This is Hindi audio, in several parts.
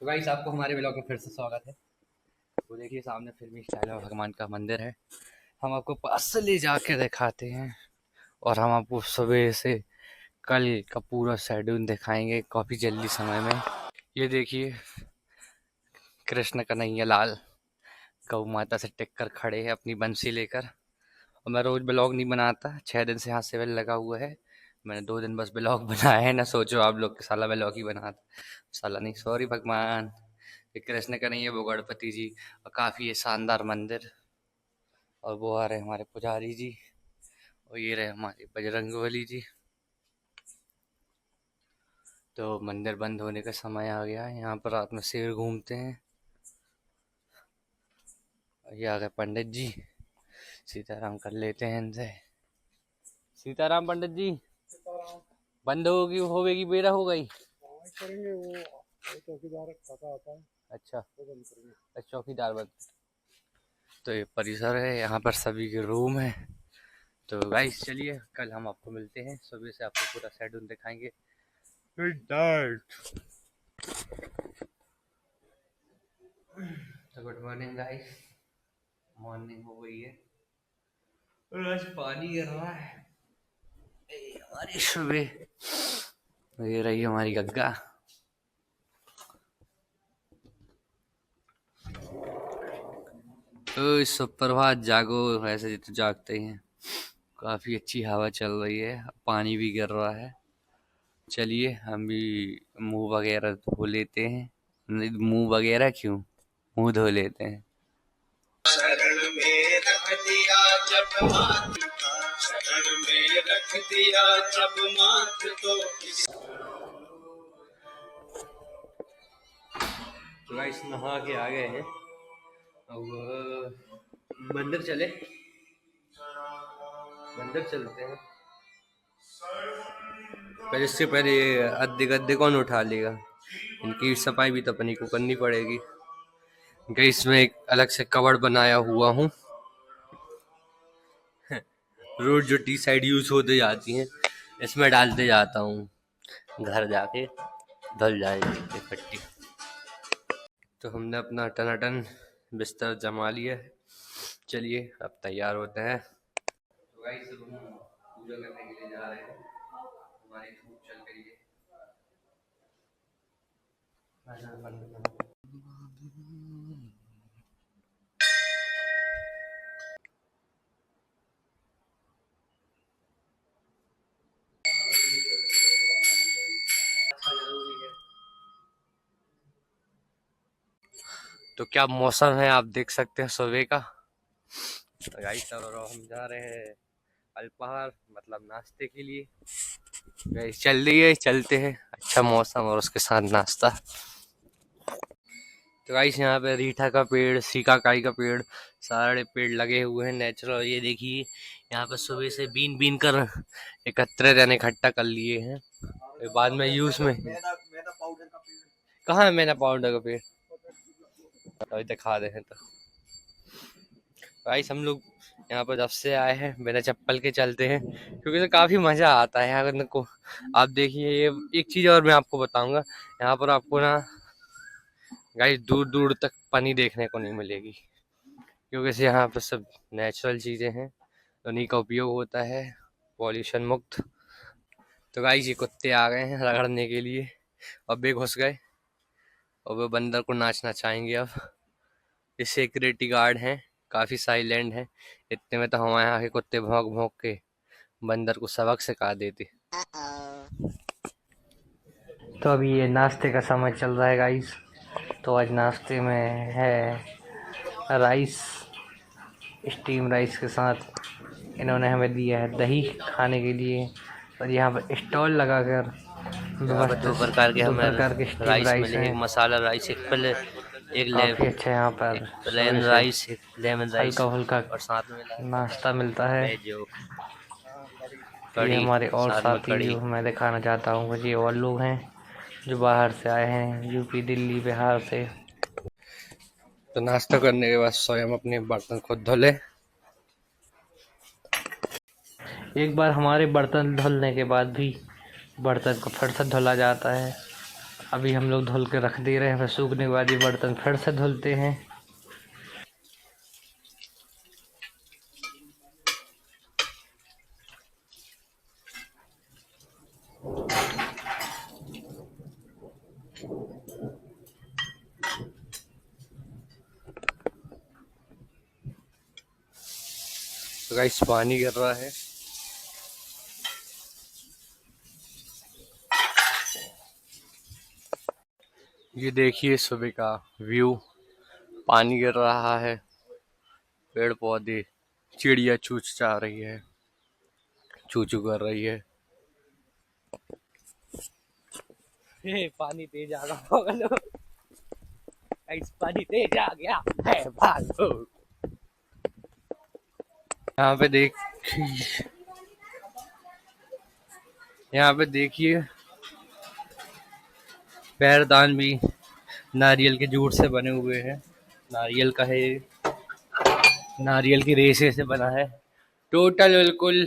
तो गाइस आपको हमारे ब्लॉग में फिर से स्वागत है। तो देखिए सामने फिल्मी स्टाइल में भगवान का मंदिर है। हम आपको पास से ले जाके दिखाते हैं और हम आपको सुबह से कल का पूरा शेड्यूल दिखाएंगे काफ़ी जल्दी समय में। ये देखिए कृष्ण कन्हैया लाल गौ माता से टिक कर खड़े हैं अपनी बंसी लेकर। और मैं रोज़ ब्लॉग नहीं बनाता, 6 दिन से यहाँ सिविल लगा हुआ है। मैंने 2 दिन बस ब्लॉग बनाया है, ना सोचो आप लोग साला ब्लॉग ही बनाता। साला नहीं, सॉरी भगवान। ये कृष्ण का नहीं है, वो गणपति जी। और काफ़ी ये शानदार मंदिर। और वो आ रहे हमारे पुजारी जी और ये रहे हमारे बजरंगबली जी। तो मंदिर बंद होने का समय आ गया है। यहाँ पर रात में शेर घूमते हैं। और ये आ गए पंडित जी, सीताराम कर लेते हैं इनसे। सीताराम पंडित जी। बंद होगी होगी बेरा हो गई करेंगे वो चौकीदार खाता आता है। अच्छा वो बंद करेंगे। चौकीदार बंद। तो ये परिसर है, यहाँ पर सभी के रूम है। तो गाइस चलिए कल हम आपको मिलते हैं, सुबह से आपको पूरा शेड्यूल दिखाएंगे। Good night. तो गुड मॉर्निंग गाइस, मॉर्निंग हो गई है और आज पानी गिर रहा है। हमारी सुबह ये रही हमारी गग्गा। तो सुप्रभात, जागो, वैसे तो जागते ही हैं। काफी अच्छी हवा चल रही है, पानी भी गिर रहा है। चलिए हम भी मुंह वगैरह धो लेते हैं। नहीं, मुंह वगैरह क्यों, मुंह धो लेते हैं। शरण में रख दिया जब माथ, शरण में रख दिया जब माथ तो गाइस नहा के आ गए हैं। अब मंदिर चले, मंदिर चलते हैं। पर इससे पहले ये अद्दे गद्दे कौन उठा लेगा, इनकी सफाई भी तो अपनी को करनी पड़ेगी। गैस में एक अलग से कवर बनाया हुआ हूँ। रोज जो टी साइड यूज होते जाती हैं इसमें डालते जाता हूँ, घर जाके धुल जाएगी इकट्ठी। तो हमने अपना टनाटन बिस्तर जमा लिया है। चलिए अब तैयार होते हैं। तो गाइस अब हम पूजा करने के लिए जा रहे हैं। हमारी धूप चल गई है। तो क्या मौसम है आप देख सकते हैं सुबह का। तो गाइस अब हम जा रहे हैं अल्पाहार मतलब नाश्ते के लिए। गाइस चल रही है, चलते हैं। अच्छा मौसम और उसके साथ नाश्ता। तो गाइस यहाँ पे रीठा का पेड़, सीकाकाई का पेड़, सारे पेड़ लगे हुए हैं नेचुरल। ये देखिए यहाँ पे सुबह से बीन बीन कर एकत्रित यानी इकट्ठा कर लिए हैं, बाद में यूज में। कहाँ है मैना पाउडर का पेड़, अभी दिखा दे हैं। तो गाइस हम लोग यहाँ पर जब से आए हैं बिना चप्पल के चलते हैं, क्योंकि तो काफी मजा आता है यहाँ को। आप देखिए ये एक चीज और मैं आपको बताऊंगा, यहाँ पर आपको ना गाइस दूर दूर तक पानी देखने को नहीं मिलेगी, क्योंकि यहाँ पर सब नेचुरल चीजें हैं, उन्हीं का उपयोग होता है, पॉल्यूशन मुक्त। तो गाइस ये कुत्ते आ गए हैं रगड़ने के लिए, अब भी घुस गए और वो बंदर को नाचना चाहेंगे अब। ये सिक्योरिटी गार्ड हैं, काफी साइलेंट हैं। इतने में तो हमारे यहाँ के कुत्ते भौंक भौंक के बंदर को सबक सिखा देते। तो अभी ये नाश्ते का समय चल रहा है गाइस। तो आज नाश्ते में है राइस, स्टीम राइस के साथ इन्होंने हमें दिया है दही खाने के लिए। और यहाँ पर स्टॉल लगाकर दो प्रकार के हमें राइस मिले, एक मसाला राइस, एक काफ़ी अच्छा यहाँ पर प्लेन राइस, लेमन राइस, हल्का फुल्का और साथ में नाश्ता मिलता है। ये हमारे और साथी जो मैं दिखाना चाहता हूँ, ये और लोग हैं जो बाहर से आए हैं, यूपी, दिल्ली, बिहार से। तो नाश्ता करने के बाद स्वयं अपने बर्तन खुद धुले। एक बार हमारे बर्तन धुलने के बाद भी बर्तन को फिर से धुला जाता है। अभी हम लोग धुल के रख दे रहे हैं, फिर सूखने के बाद ये बर्तन फिर से धुलते हैं। तो गाइस पानी गिर रहा है। ये देखिए सुबह का व्यू, पानी गिर रहा है, पेड़ पौधे, चिड़िया चूच चा रही है, चू चू कर रही है। पानी तेज आ गया, गाइस पानी तेज आ गया है, भागो। यहाँ पे देख, यहाँ पे देखिए पैरदान भी नारियल के जूट से बने हुए हैं। नारियल का है, नारियल की रेशे से बना है। टोटल बिल्कुल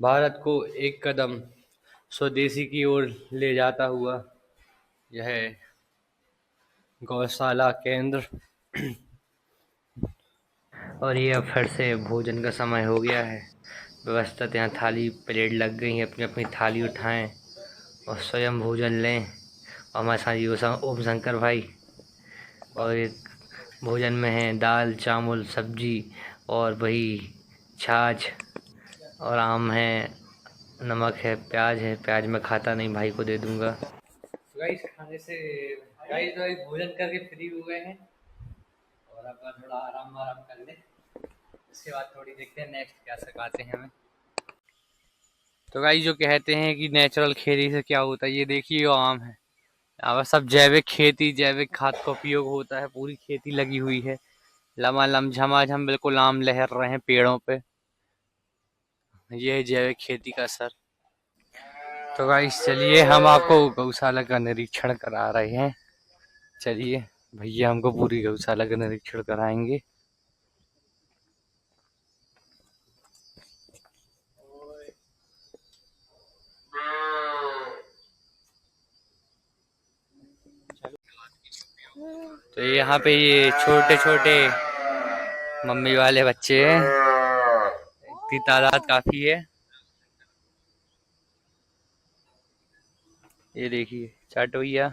भारत को एक कदम स्वदेशी की ओर ले जाता हुआ यह गौशाला केंद्र। और ये अब फिर से भोजन का समय हो गया है। व्यवस्थित यहाँ थाली प्लेट लग गई है, अपनी अपनी थाली उठाएं और स्वयं भोजन लें। और हमारे साथ ये ओम शंकर भाई, और एक भोजन में है दाल चावल सब्जी और वही छाछ और आम है, नमक है, प्याज है। प्याज मैं खाता नहीं, भाई को दे दूंगा। गाइस खाने से गाइस तो एक भोजन करके फ्री हो गए हैं और अब थोड़ा आराम आराम कर लें। इसके बाद थोड़ी देखते हैं नेक्स्ट क्या सिखाते हैं हमें। तो गाइस जो कहते हैं कि नेचुरल खेती से क्या होता है, ये देखिए ये आम है। यहाँ पर सब जैविक खेती, जैविक खाद का उपयोग होता है। पूरी खेती लगी हुई है, लमालम झमाझम बिल्कुल आम लहर रहे हैं पेड़ों पे। ये है जैविक खेती का असर। तो गाइस चलिए हम आपको गौशाला का निरीक्षण करा रहे हैं। चलिए भैया हमको पूरी गौशाला का निरीक्षण कराएंगे। तो यहाँ पे ये छोटे छोटे मम्मी वाले बच्चे हैं, इनकी तादाद काफी है। ये देखिए चाटो भैया।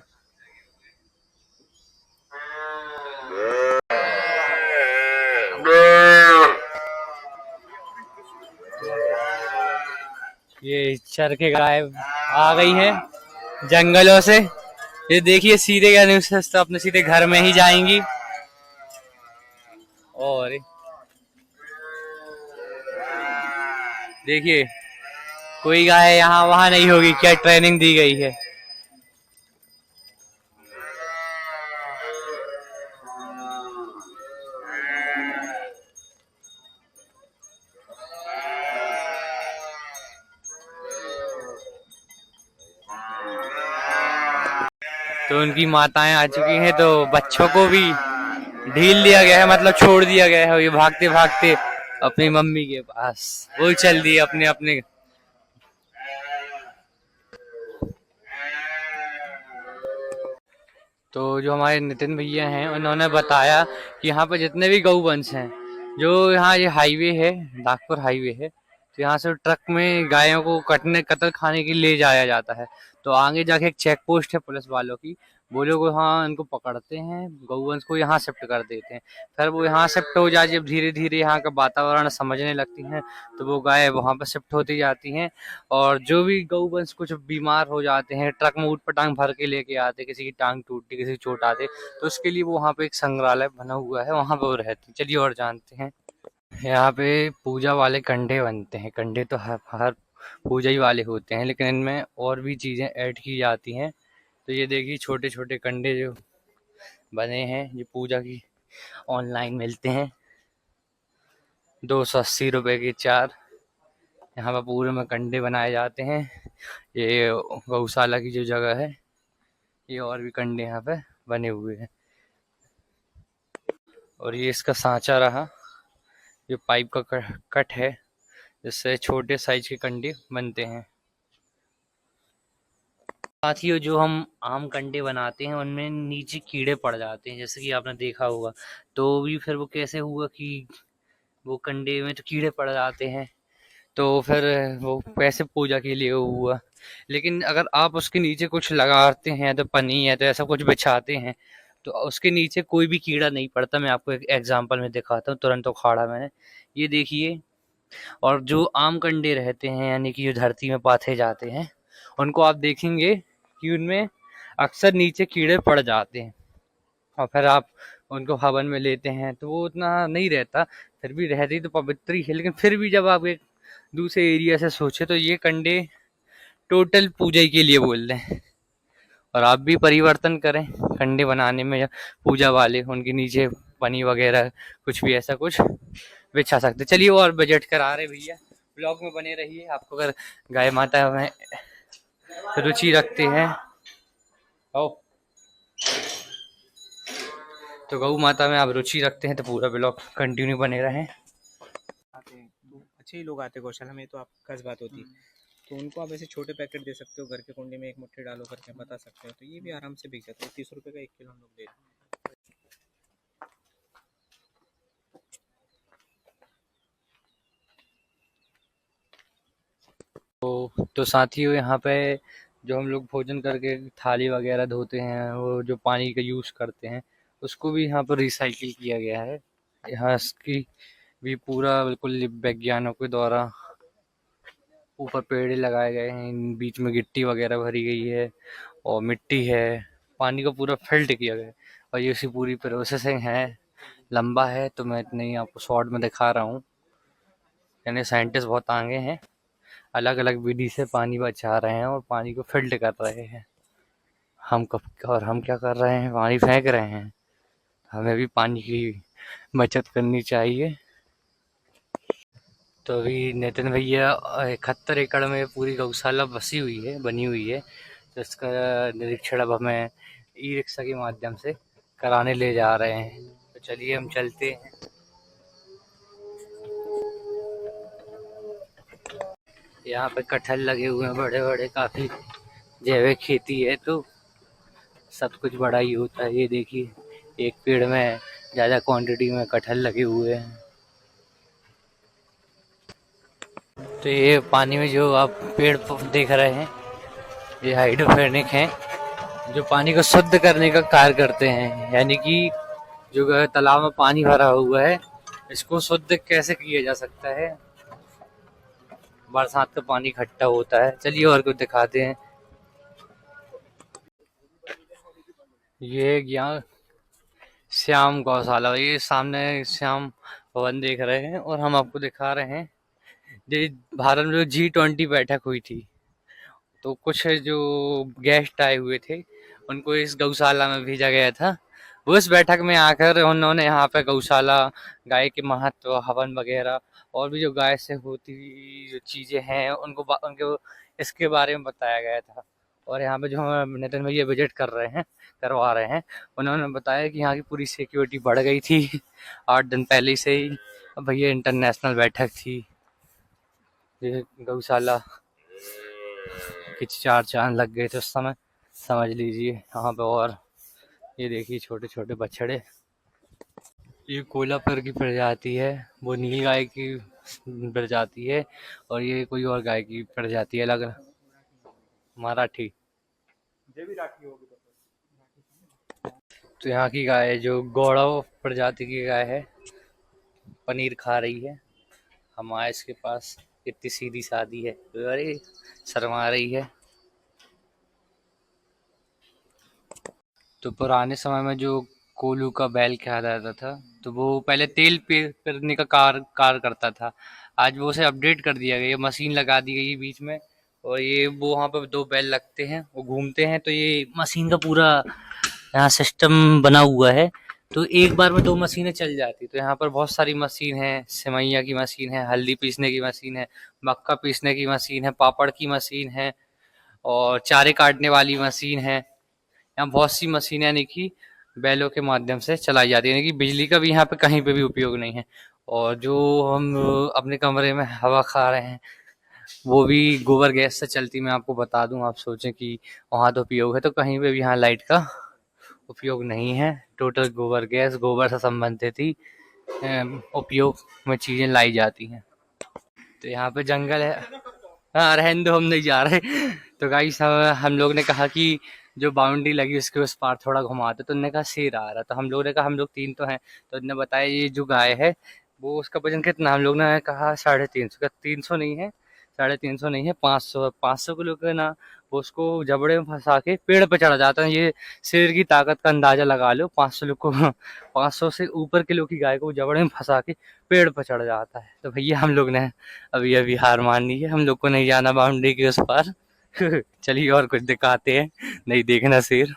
ये चर के गाय आ गई है जंगलों से। ये देखिए सीधे क्या न्यूज़, तो अपने सीधे घर में ही जाएंगी। और देखिए कोई गाय यहाँ वहां नहीं होगी, क्या ट्रेनिंग दी गई है। तो उनकी माताएं आ चुकी हैं, तो बच्चों को भी ढील दिया गया है, मतलब छोड़ दिया गया है। ये भागते भागते अपनी मम्मी के पास वो चल दी अपने अपने। तो जो हमारे नितिन भैया हैं उन्होंने बताया कि यहाँ पर जितने भी गौवंश हैं, जो यहाँ ये हाईवे है, नागपुर हाईवे है, तो यहाँ से ट्रक में गायों को कतल खाने के लिए ले जाया जाता है। तो आगे जाके एक चेक पोस्ट है पुलिस वालों की, वो लोग वहाँ इनको पकड़ते हैं, गौवंश को यहाँ शिफ्ट कर देते हैं। फिर वो यहाँ शिफ्ट हो जाए, जब धीरे धीरे यहाँ का वातावरण समझने लगती हैं, तो वो गाय वहाँ पर शिफ्ट होती जाती हैं। और जो भी गौवंश कुछ बीमार हो जाते हैं, ट्रक में ऊटपटांग भर के लेके आते, किसी की टांग टूटती, किसी की चोट आते, तो उसके लिए वो वहाँ पे एक संग्रहालय बना हुआ है, वहाँ पे वो रहते हैं। चलिए और जानते हैं। यहाँ पे पूजा वाले कंडे बनते हैं। कंडे तो हर पूजा ही वाले होते हैं, लेकिन इनमें और भी चीज़ें ऐड की जाती हैं। तो ये देखिए छोटे छोटे कंडे जो बने हैं, ये पूजा की ऑनलाइन मिलते हैं, 280 रुपये के 4। यहाँ पर पूरे में कंडे बनाए जाते हैं। ये गौशाला की जो जगह है, ये और भी कंडे यहाँ पे बने हुए हैं। और ये इसका सांचा रहा, ये पाइप का कट है, जिससे छोटे साइज के कंडे बनते हैं। साथियों, जो हम आम कंडे बनाते हैं उनमें नीचे कीड़े पड़ जाते हैं, जैसे कि आपने देखा होगा। तो भी फिर वो कैसे हुआ कि वो कंडे में तो कीड़े पड़ जाते हैं, तो फिर वो कैसे पूजा के लिए हुआ। लेकिन अगर आप उसके नीचे कुछ लगाते हैं, तो पन्नी है तो ऐसा कुछ बिछाते हैं, तो उसके नीचे कोई भी कीड़ा नहीं पड़ता। मैं आपको एक एग्जांपल में दिखाता हूँ, तुरंत उखाड़ा मैंने, ये देखिए। और जो आम कंडे रहते हैं, यानी कि जो धरती में पाथे जाते हैं, उनको आप देखेंगे कि उनमें अक्सर नीचे कीड़े पड़ जाते हैं। और फिर आप उनको हवन में लेते हैं तो वो उतना नहीं रहता, फिर भी रहती तो पवित्र ही है। लेकिन फिर भी जब आप एक दूसरे एरिया से सोचे तो ये कंडे टोटल पूजा के लिए बोल रहे हैं। और आप भी परिवर्तन करें कंडे बनाने में, या पूजा वाले उनके नीचे पनी वगैरह कुछ भी ऐसा कुछ बिछा सकते। चलिए, और बजट करा रहे भैया, ब्लॉग में बने रहिए। आपको अगर गाय माता में रुचि रखते हैं, ओ तो गौ माता में आप रुचि रखते हैं, तो पूरा ब्लॉग कंटिन्यू बने रहें। आते हैं तो अच्छे ही लोग आते हैं गौशाला में, तो आप खास बात होती है। तो उनको आप ऐसे छोटे पैकेट दे सकते हो, घर के कुंडे में एक मुट्ठी डालो करके बता सकते हो, तो ये भी आराम से बिक जाता है। 30 रुपये का 1 किलो हम लोग दे रहे हैं। तो साथियों, यहाँ पे जो हम लोग भोजन करके थाली वगैरह धोते हैं, वो जो पानी का यूज़ करते हैं, उसको भी यहाँ पर रिसाइकिल किया गया है। यहाँ इसकी भी पूरा बिल्कुल वैज्ञानिकों के द्वारा ऊपर पेड़ लगाए गए हैं, बीच में गिट्टी वगैरह भरी गई है और मिट्टी है, पानी को पूरा फिल्ट किया गया है। और ये उसकी पूरी प्रोसेसिंग है, लंबा है, तो मैं इतने ही आपको शॉर्ट में दिखा रहा हूँ। यानी साइंटिस्ट बहुत आगे हैं, अलग अलग विधि से पानी बचा रहे हैं और पानी को फिल्टर कर रहे हैं। हम क्या कर रहे हैं, पानी फेंक रहे हैं। हमें भी पानी की बचत करनी चाहिए। तो अभी नितिन भैया 71 एकड़ में पूरी गौशाला बनी हुई है। तो इसका निरीक्षण अब हमें ई रिक्शा के माध्यम से कराने ले जा रहे हैं। तो चलिए, हम चलते हैं। यहाँ पे कटहल लगे हुए हैं बड़े बड़े, काफी जैविक खेती है, तो सब कुछ बड़ा ही होता है। ये देखिए, एक पेड़ में ज़्यादा क्वांटिटी में कटहल लगे हुए हैं। तो ये पानी में जो आप पेड़ देख रहे हैं, ये हाइड्रोपोनिक हैं, जो पानी को शुद्ध करने का कार्य करते हैं। यानी कि जो तालाब में पानी भरा हुआ है, इसको शुद्ध कैसे किया जा सकता है। बरसात का पानी इकट्ठा होता है। चलिए, और कुछ दिखाते हैं। ये यहाँ श्याम गौशाला, ये सामने श्याम भवन देख रहे हैं, और हम आपको दिखा रहे हैं ये भारत में जो G20 बैठक हुई थी, तो कुछ जो गेस्ट आए हुए थे उनको इस गौशाला में भेजा गया था। वो इस बैठक में आकर उन्होंने यहाँ पे गौशाला, गाय के महत्व, हवन वगैरह, और भी जो गाय से होती जो चीज़ें हैं उनको इसके बारे में बताया गया था। और यहाँ पे जो हम नितिन भैया विजिट करवा रहे हैं, उन्होंने बताया कि यहाँ की पूरी सिक्योरिटी बढ़ गई थी 8 दिन पहले से ही। अब भैया इंटरनेशनल बैठक थी, ये गौशाला के 4 चांद लग गए थे उस समय, समझ लीजिए यहाँ पे। और ये देखिए छोटे छोटे बछड़े, ये कोल्हापुर की प्रजाति है, वो नील गाय की प्रजाति है, और ये कोई और गाय की प्रजाति है अलग, मराठी। तो यहाँ की गाय जो गौड़व प्रजाति की गाय है, पनीर खा रही है। हम आए इसके पास, इतनी सीधी सादी है, अरे शर्मा रही है। तो पुराने समय में जो कोल्हू का बैल कहा जाता था, तो वो पहले तेल पेरने का कार्य करता था। आज वो उसे अपडेट कर दिया गया, मशीन लगा दी गई बीच में, और ये वो वहाँ पर 2 बैल लगते हैं, वो घूमते हैं, तो ये मशीन का पूरा यहाँ सिस्टम बना हुआ है। तो एक बार में 2 मशीनें चल जाती। तो यहाँ पर बहुत सारी मशीन है, सिमैया की मशीन है, हल्दी पीसने की मशीन है, मक्का पीसने की मशीन है, पापड़ की मशीन है, और चारे काटने वाली मशीन है। यहाँ बहुत सी मशीनें यानी कि बैलों के माध्यम से चलाई जाती है, यानी कि बिजली का भी यहाँ पे कहीं पे भी उपयोग नहीं है। और जो हम अपने कमरे में हवा खा रहे हैं, वो भी गोबर गैस से चलती। मैं आपको बता दूं, आप सोचें कि वहाँ तो उपयोग है, तो कहीं पे भी यहाँ लाइट का उपयोग नहीं है। टोटल गोबर गैस, गोबर से संबंधित ही उपयोग में चीज़ें लाई जाती हैं। तो यहाँ पे जंगल है। हाँ रहने दो, हम नहीं जा रहे। तो गाइस हम लोग ने कहा कि जो बाउंड्री लगी उसके उस पार थोड़ा घुमाते, तो उन्होंने कहा शेर आ रहा। तो हम लोग ने कहा हम लोग 3 तो हैं, तो उन्होंने बताया ये जो गाय है वो उसका वजन कितना, हम लोग ने कहा 350 का। 300 नहीं है, 350 नहीं है, 500 किलो का ना। वो उसको जबड़े में फंसा के पेड़ पे चढ़ा जाता है। ये शेर की ताकत का अंदाजा लगा लो। 500 लोग को 500 से ऊपर किलो की गाय को जबड़े में फंसा के पेड़ पर चढ़ जाता है। तो भैया हम लोग ने अभी अभी हार मान ली है, हम लोग को नहीं जाना बाउंड्री के उस पार। चलिए और कुछ दिखाते हैं, नहीं देखना शेर।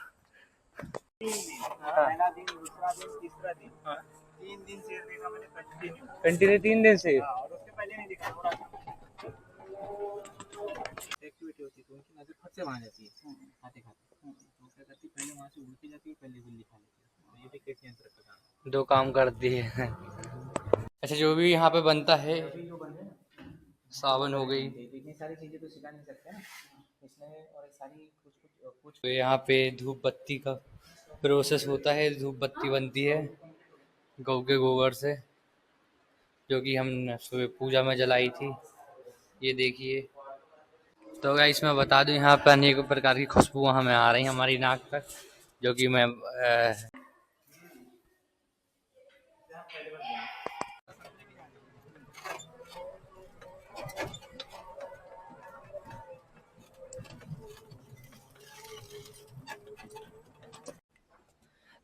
पहला दिन, दूसरा दिन, तीसरा दिन, 3 दिन शेर देखा मैंने कंटिन्यू। कंटिन्यू 3 दिन से। और उसके पहले नहीं देखा, थोड़ा एक्टिविटी होती है तो उनकी नजर फट से वहां जाती है खाते खाते। तो क्या करती है, पहले वहां से उड़ के जाती है, पहले बिल्ली खा लेती है। तो ये भी कृषि यंत्र का काम है। 2 काम करती है। अच्छा, जो भी यहाँ पे बनता है, अभी जो बन रहे हैं ना, सावन हो गई, तो इतनी सारी चीजें तो सिखा नहीं सकते ना इसमें। और ये सारी कुछ तो यहाँ पे धूप बत्ती का प्रोसेस होता है। धूप बत्ती बनती है गौ के गोबर से, जो कि हम सुबह पूजा में जलाई थी। ये देखिए। तो गाइस मैं बता दूं, यहाँ पे अनेक प्रकार की खुशबुआं हमें आ रही हैं हमारी नाक तक, जो कि मैं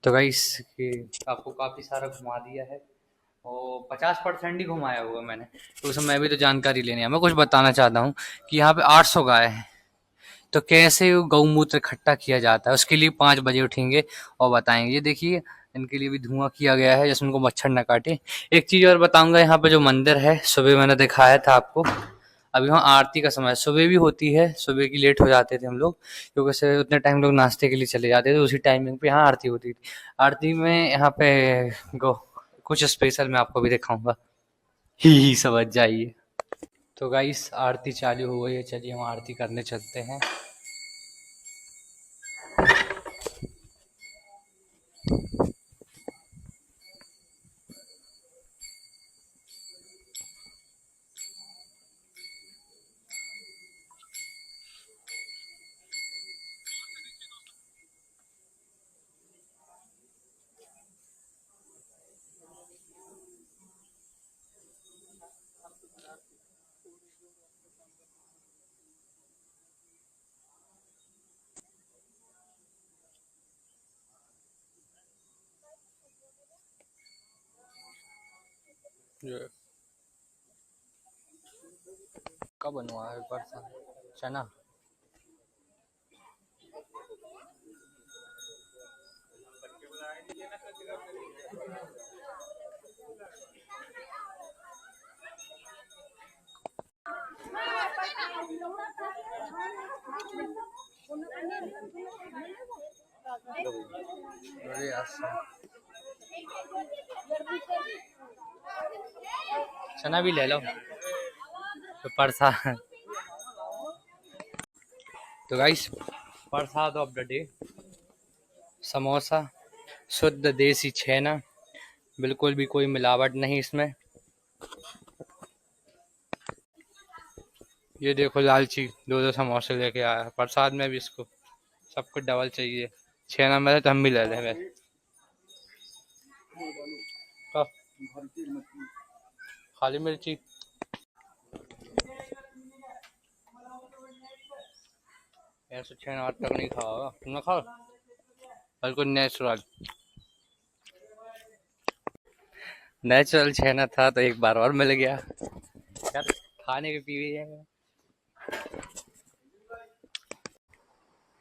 तो गाइस आपको काफ़ी सारा घुमा दिया है और 50% ही घुमाया हुआ मैंने। तो उसमें मैं भी तो जानकारी लेने आया। मैं कुछ बताना चाहता हूँ कि यहाँ पे 800 गाय हैं। तो कैसे गौमूत्र इकट्ठा किया जाता है, उसके लिए 5 बजे उठेंगे और बताएंगे। ये देखिए, इनके लिए भी धुआं किया गया है जिसमें उनको मच्छर न काटे। एक चीज़ और बताऊंगा, यहाँ पे जो मंदिर है, सुबह मैंने दिखाया था आपको। अभी वहाँ आरती का समय, सुबह भी होती है। सुबह की लेट हो जाते थे हम लोग, क्योंकि उससे उतने टाइम लोग नाश्ते के लिए चले जाते थे। उसी टाइमिंग पे यहाँ आरती होती थी। आरती में यहाँ पे गो कुछ स्पेशल मैं आपको भी दिखाऊंगा, ही समझ जाइए। तो गाइस आरती चालू हो गई है, चलिए हम आरती करने चलते हैं। कब बनवा है परसों चना। अरे चना भी ले लो तो प्रसाद। तो guys Prasad of the day, samosa, शुद्ध देसी छेना, बिल्कुल भी कोई मिलावट नहीं इसमें। ये देखो लालची 2-2 समोसे लेके आया प्रसाद में भी। इसको सब कुछ डबल चाहिए। छेना मिले तो हम भी ले लेंगे। तो खाली मिर्ची, ऐसे छेना आज तक नहीं खाया होगा तुमने। खाओ, बिल्कुल नेचुरल नेचुरल छेना था, तो एक बार और मिल गया यार, खाने के पीने है।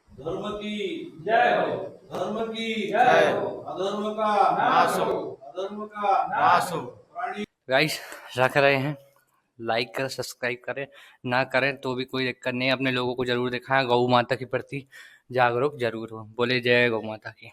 धर्म की जय हो, धर्म की जय हो, अधर्म का नाश हो, अधर्म का नाश हो। गाइस रख रहे हैं, लाइक करें, सब्सक्राइब करें, ना करें तो भी कोई दिक्कत नहीं। अपने लोगों को जरूर दिखाएं, गौ माता के प्रति जागरूक जरूर हो। बोले जय गौ माता की।